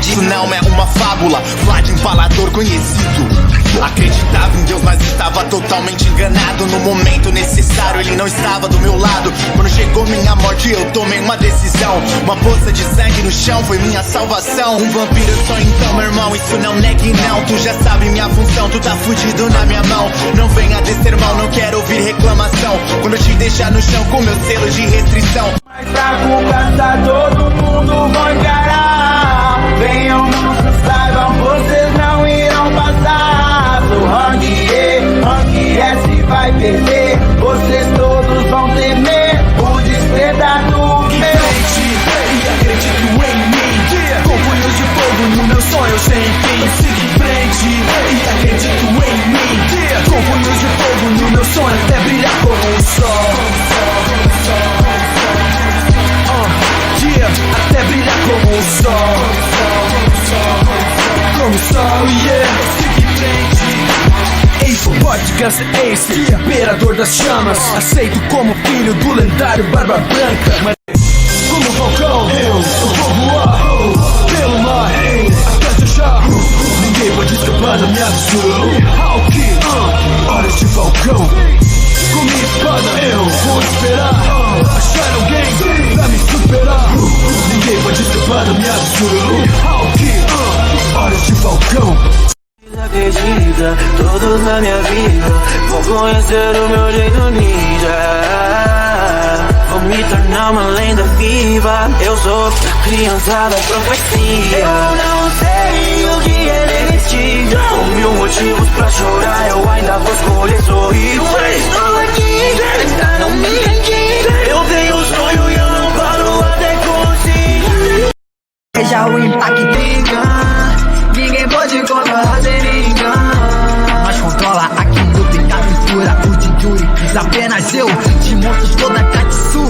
bandido. Não é uma fábula, Vlad Empalador conhecido. Acreditava em Deus, mas estava totalmente enganado. No momento necessário, ele não estava do meu lado. Quando chegou minha morte, eu tomei uma decisão. Uma poça de sangue no chão foi minha salvação. Um vampiro eu sou então, meu irmão, isso não negue não. Tu já sabe minha função, tu tá fudido na minha mão. Não venha descer mal, não quero ouvir reclamação. Quando eu te deixar no chão com meu selo de restrição. Mas pra conquistar todo mundo vão encarar. Venham, monstros, saibam, vocês não irão passar. Do rank S vai perder. Vocês todos vão temer o despertar do meu. E acredito em mim, com punhos de fogo no meu sonho sem fim. Siga em frente e acredito em mim, com punhos de fogo no meu sonho até brilhar como o sol. Até brilhar como o sol. Como o sol, yeah. Siga em frente. Ace, podcast Ace, imperador das chamas. Aceito como filho do lendário Barba Branca. Mas como Falcão, eu vou voar pelo mar até fechar. Ninguém pode escapar da minha visão. Hawk, horas de Falcão. Com minha espada eu vou esperar achar alguém pra me superar. Ninguém pode escapar da minha visão. Hawk, horas de Falcão. Acredita, todos na minha vida vão conhecer o meu jeito ninja. Vou me tornar uma lenda viva. Eu sou a criança da profecia. Eu não sei o que é desistir. Com mil motivos pra chorar, eu ainda vou escolher sorrir. Eu estou aqui, ainda não me rendi. Eu tenho um sonho e eu não paro até conseguir. Seja o impacto. Ninguém pode controlar seringa, mas controla aquilo que tá mistura. O de Yuri, fiz apenas eu. De monstros toda Katsu.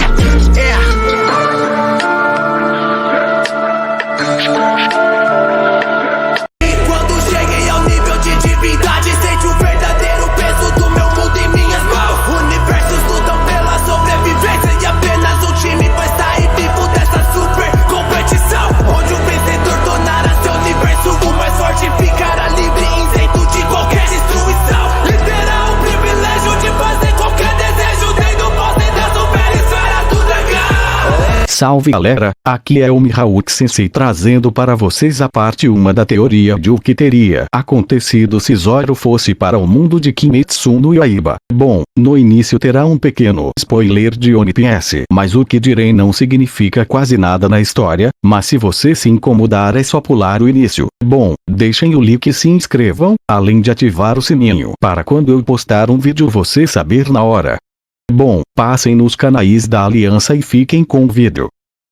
Quando cheguei ao nível de divindade, sente o verdadeiro peso do meu mundo em minhas mãos. Universos lutam pela sobrevivência e apenas um time vai sair vivo dessa super competição, onde o vencedor tornará seu universo o mais forte, ficará livre isento de qualquer destruição. Literal o privilégio de fazer qualquer desejo, tendo posse da super esfera do dragão. Salve galera, aqui é o Mihawk Sensei trazendo para vocês a parte 1 da teoria de o que teria acontecido se Zoro fosse para o mundo de Kimetsu no Yaiba. Bom, no início terá um pequeno spoiler de One Piece, mas o que direi não significa quase nada na história, mas se você se incomodar é só pular o início. Bom, deixem o like e se inscrevam, além de ativar o sininho para quando eu postar um vídeo você saber na hora. Bom, passem nos canais da Aliança e fiquem com o vídeo.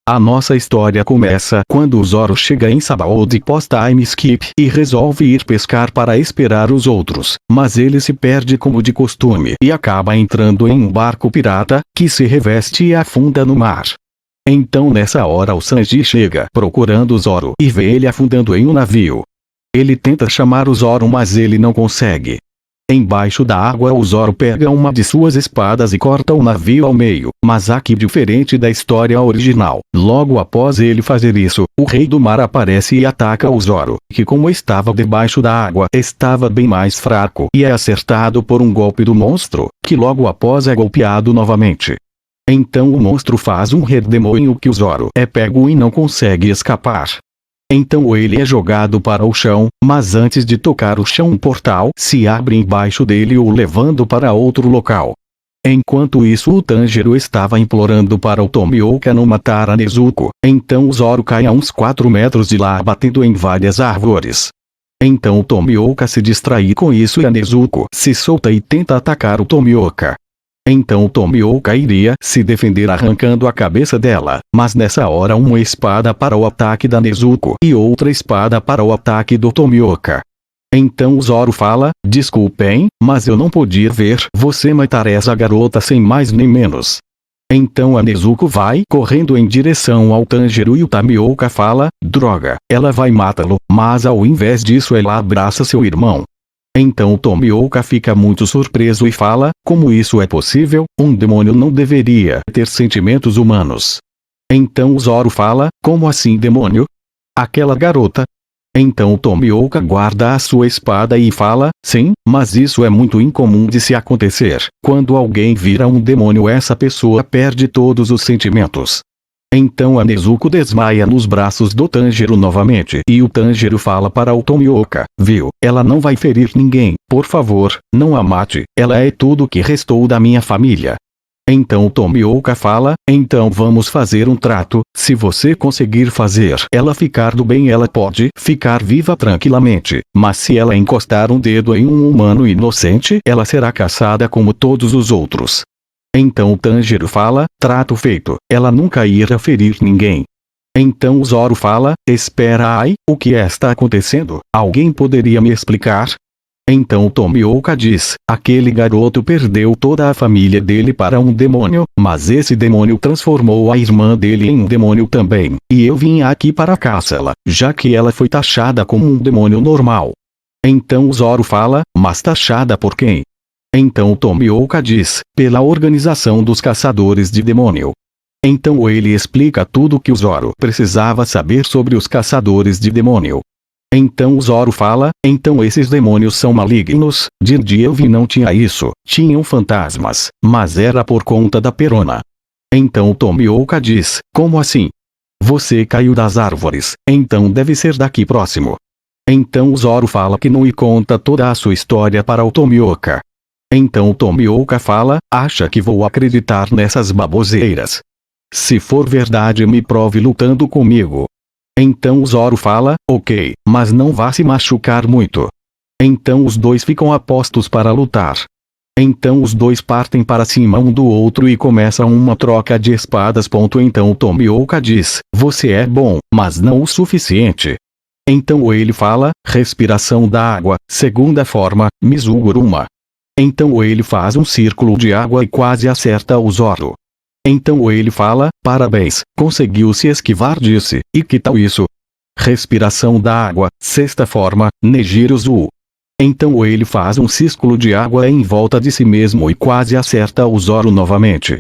A nossa história começa quando o Zoro chega em Sabaody pós-time skip e resolve ir pescar para esperar os outros, mas ele se perde como de costume e acaba entrando em um barco pirata, que se reveste e afunda no mar. Então nessa hora o Sanji chega procurando o Zoro e vê ele afundando em um navio. Ele tenta chamar o Zoro mas ele não consegue. Embaixo da água o Zoro pega uma de suas espadas e corta o navio ao meio, mas aqui diferente da história original, logo após ele fazer isso, o Rei do Mar aparece e ataca o Zoro, que como estava debaixo da água, estava bem mais fraco e é acertado por um golpe do monstro, que logo após é golpeado novamente. Então o monstro faz um redemoinho que o Zoro é pego e não consegue escapar. Então ele é jogado para o chão, mas antes de tocar o chão um portal se abre embaixo dele o levando para outro local. Enquanto isso o Tanjiro estava implorando para o Tomioka não matar a Nezuko, então o Zoro cai a uns 4 metros de lá batendo em várias árvores. Então o Tomioka se distrai com isso e a Nezuko se solta e tenta atacar o Tomioka. Então o Tomioka iria se defender arrancando a cabeça dela, mas nessa hora uma espada para o ataque da Nezuko e outra espada para o ataque do Tomioka. Então o Zoro fala, desculpem, mas eu não podia ver você matar essa garota sem mais nem menos. Então a Nezuko vai correndo em direção ao Tanjiro e o Tomioka fala, droga, ela vai matá-lo, mas ao invés disso ela abraça seu irmão. Então o Tomioka fica muito surpreso e fala, como isso é possível? Um demônio não deveria ter sentimentos humanos. Então o Zoro fala, como assim demônio? Aquela garota, Então Tomioka guarda a sua espada e fala, sim, mas isso é muito incomum de se acontecer. Quando alguém vira um demônio, essa pessoa perde todos os sentimentos. Então a Nezuko desmaia nos braços do Tanjiro novamente e o Tanjiro fala para o Tomioka, viu, ela não vai ferir ninguém, por favor, não a mate, ela é tudo que restou da minha família. Então Tomioka fala, então vamos fazer um trato, se você conseguir fazer ela ficar do bem ela pode ficar viva tranquilamente, mas se ela encostar um dedo em um humano inocente ela será caçada como todos os outros. Então o Tanjiro fala, trato feito, ela nunca irá ferir ninguém. Então o Zoro fala, espera ai, o que está acontecendo, alguém poderia me explicar? Então Tomioka diz, aquele garoto perdeu toda a família dele para um demônio, mas esse demônio transformou a irmã dele em um demônio também, e eu vim aqui para caçá-la, já que ela foi taxada como um demônio normal. Então o Zoro fala, mas taxada por quem? Então Tomioka diz, pela organização dos caçadores de demônio. Então ele explica tudo que o Zoro precisava saber sobre os caçadores de demônio. Então o Zoro fala, então esses demônios são malignos, de dia eu vi não tinha isso, tinham fantasmas, mas era por conta da Perona. Então Tomioka diz, como assim? Você caiu das árvores, então deve ser daqui próximo. Então o Zoro fala que não e conta toda a sua história para o Tomioka. Então o Tomioka fala, acha que vou acreditar nessas baboseiras? Se for verdade me prove lutando comigo. Então o Zoro fala, ok, mas não vá se machucar muito. Então os dois ficam a postos para lutar. Então os dois partem para cima um do outro e começam uma troca de espadas. Então o Tomioka diz, você é bom, mas não o suficiente. Então ele fala, respiração da água, segunda forma, Mizuguruma. Então ele faz um círculo de água e quase acerta o Zoro. Então ele fala, parabéns, conseguiu se esquivar disse, e que tal isso? Respiração da água, sexta forma, Nejiruzu. Então ele faz um círculo de água em volta de si mesmo e quase acerta o Zoro novamente.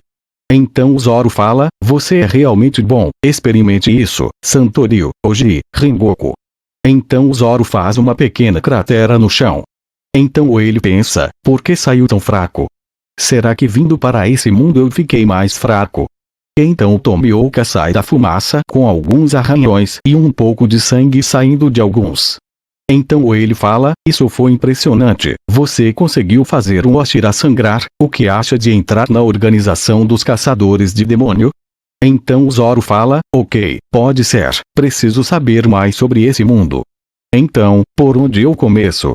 Então o Zoro fala, você é realmente bom, experimente isso, Santoryu, Oji, Rengoku. Então o Zoro faz uma pequena cratera no chão. Então ele pensa, por que saiu tão fraco? Será que vindo para esse mundo eu fiquei mais fraco? Então o Tomioka sai da fumaça com alguns arranhões e um pouco de sangue saindo de alguns. Então ele fala, isso foi impressionante, você conseguiu fazer um Oshira sangrar, o que acha de entrar na organização dos caçadores de demônio? Então o Zoro fala, ok, pode ser, preciso saber mais sobre esse mundo. Então, por onde eu começo?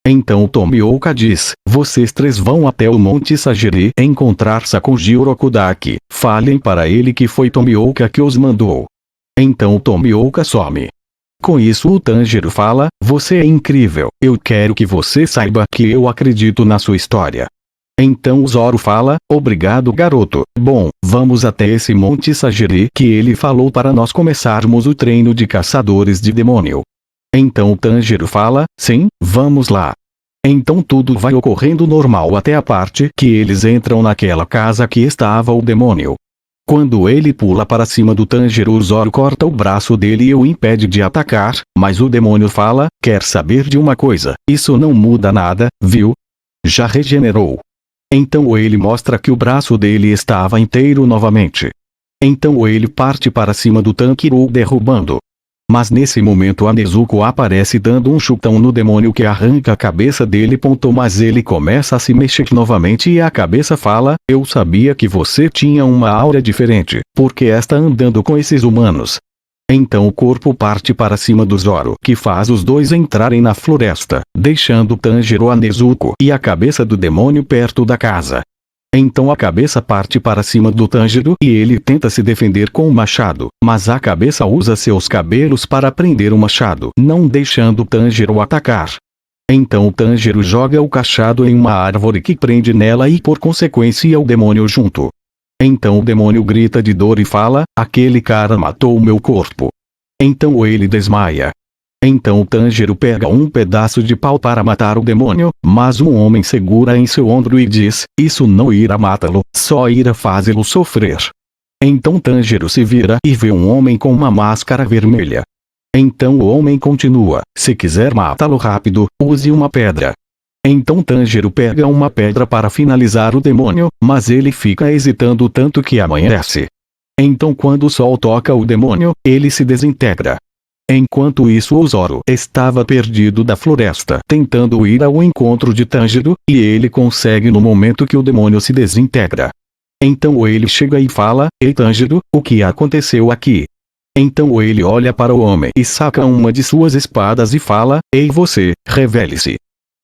Então Tomioka diz, vocês três vão até o Monte Sagiri encontrar Sakuji Urokudaki, falem para ele que foi Tomioka que os mandou. Então Tomioka some. Com isso o Tanjiro fala, você é incrível, eu quero que você saiba que eu acredito na sua história. Então o Zoro fala, obrigado garoto, bom, vamos até esse Monte Sagiri que ele falou para nós começarmos o treino de caçadores de demônio. Então o Tanjiro fala, sim, vamos lá. Então tudo vai ocorrendo normal até a parte que eles entram naquela casa que estava o demônio. Quando ele pula para cima do Tanjiro, o Zoro corta o braço dele e o impede de atacar, mas o demônio fala, quer saber de uma coisa, isso não muda nada, viu? Já regenerou. Então ele mostra que o braço dele estava inteiro novamente. Então ele parte para cima do Tanjiro derrubando. Mas nesse momento a Nezuko aparece dando um chutão no demônio que arranca a cabeça dele. Mas ele começa a se mexer novamente e a cabeça fala, eu sabia que você tinha uma aura diferente, porque está andando com esses humanos. Então o corpo parte para cima do Zoro que faz os dois entrarem na floresta, deixando Tanjiro, a Nezuko e a cabeça do demônio perto da casa. Então a cabeça parte para cima do Tanjiro e ele tenta se defender com o machado, mas a cabeça usa seus cabelos para prender o machado, não deixando Tanjiro atacar. Então o Tanjiro joga o cachado em uma árvore que prende nela e por consequência o demônio junto. Então o demônio grita de dor e fala, aquele cara matou o meu corpo. Então ele desmaia. Então o Tanjiro pega um pedaço de pau para matar o demônio, mas um homem segura em seu ombro e diz, isso não irá matá-lo, só irá fazê-lo sofrer. Então Tanjiro se vira e vê um homem com uma máscara vermelha. Então o homem continua, se quiser matá-lo rápido, use uma pedra. Então Tanjiro pega uma pedra para finalizar o demônio, mas ele fica hesitando tanto que amanhece. Então quando o sol toca o demônio, ele se desintegra. Enquanto isso o Zoro estava perdido da floresta tentando ir ao encontro de Tanjiro, e ele consegue no momento que o demônio se desintegra. Então ele chega e fala, ei Tanjiro, o que aconteceu aqui? Então ele olha para o homem e saca uma de suas espadas e fala, ei você, revele-se.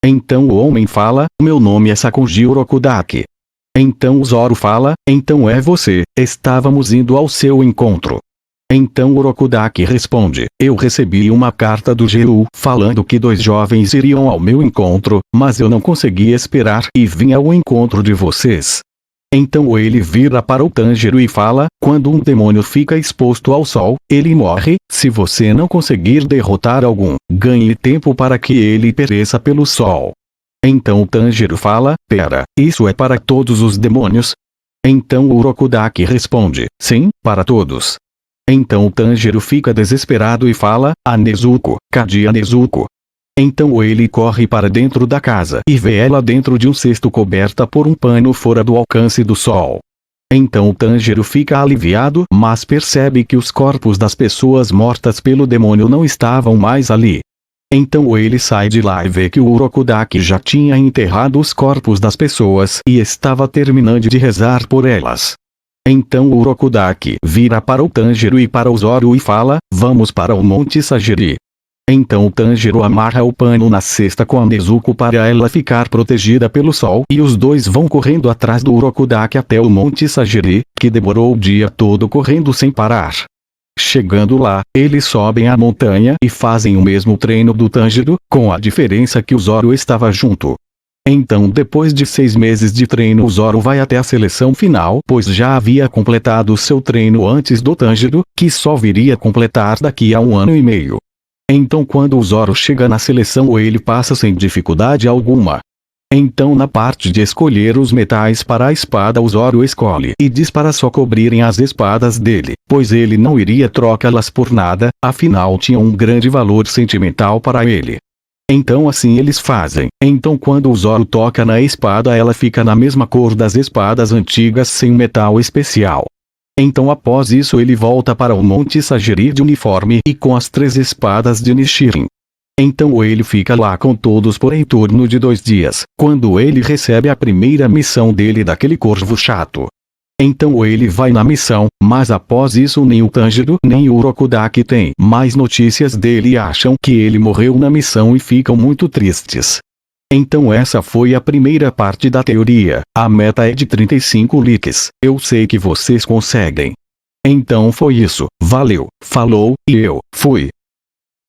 Então o homem fala, meu nome é Sakuji Urokudaki. Então o Zoro fala, então é você, estávamos indo ao seu encontro. Então Urokudaki responde, eu recebi uma carta do Geru falando que 2 jovens iriam ao meu encontro, mas eu não consegui esperar e vim ao encontro de vocês. Então ele vira para o Tanjiro e fala, quando um demônio fica exposto ao sol, ele morre, se você não conseguir derrotar algum, ganhe tempo para que ele pereça pelo sol. Então o Tanjiro fala, pera, isso é para todos os demônios? Então o Urokudaki responde, sim, para todos. Então o Tanjiro fica desesperado e fala, a Nezuko, cadê a Nezuko? Então ele corre para dentro da casa e vê ela dentro de um cesto coberta por um pano fora do alcance do sol. Então o Tanjiro fica aliviado, mas percebe que os corpos das pessoas mortas pelo demônio não estavam mais ali. Então ele sai de lá e vê que o Urokudaki já tinha enterrado os corpos das pessoas e estava terminando de rezar por elas. Então o Urokudaki vira para o Tanjiro e para o Zoro e fala, vamos para o Monte Sagiri. Então o Tanjiro amarra o pano na cesta com a Nezuko para ela ficar protegida pelo sol e os dois vão correndo atrás do Urokudaki até o Monte Sagiri, que demorou o dia todo correndo sem parar. Chegando lá, eles sobem a montanha e fazem o mesmo treino do Tanjiro, com a diferença que o Zoro estava junto. Então depois de 6 meses de treino o Zoro vai até a seleção final pois já havia completado seu treino antes do Tanjiro, que só viria completar daqui a 1 ano e meio. Então quando o Zoro chega na seleção ele passa sem dificuldade alguma. Então na parte de escolher os metais para a espada o Zoro escolhe e diz para só cobrirem as espadas dele, pois ele não iria trocá-las por nada, afinal tinham um grande valor sentimental para ele. Então assim eles fazem. Então quando o Zoro toca na espada ela fica na mesma cor das espadas antigas sem metal especial. Então após isso ele volta para o Monte Sagiri de uniforme e com as 3 espadas de Nichiren. Então ele fica lá com todos por em torno de 2 dias, quando ele recebe a primeira missão dele daquele corvo chato. Então ele vai na missão, mas após isso nem o Tanjiro nem o Urokudaki têm mais notícias dele e acham que ele morreu na missão e ficam muito tristes. Então essa foi a primeira parte da teoria, a meta é de 35 likes, eu sei que vocês conseguem. Então foi isso, valeu, falou, e eu fui.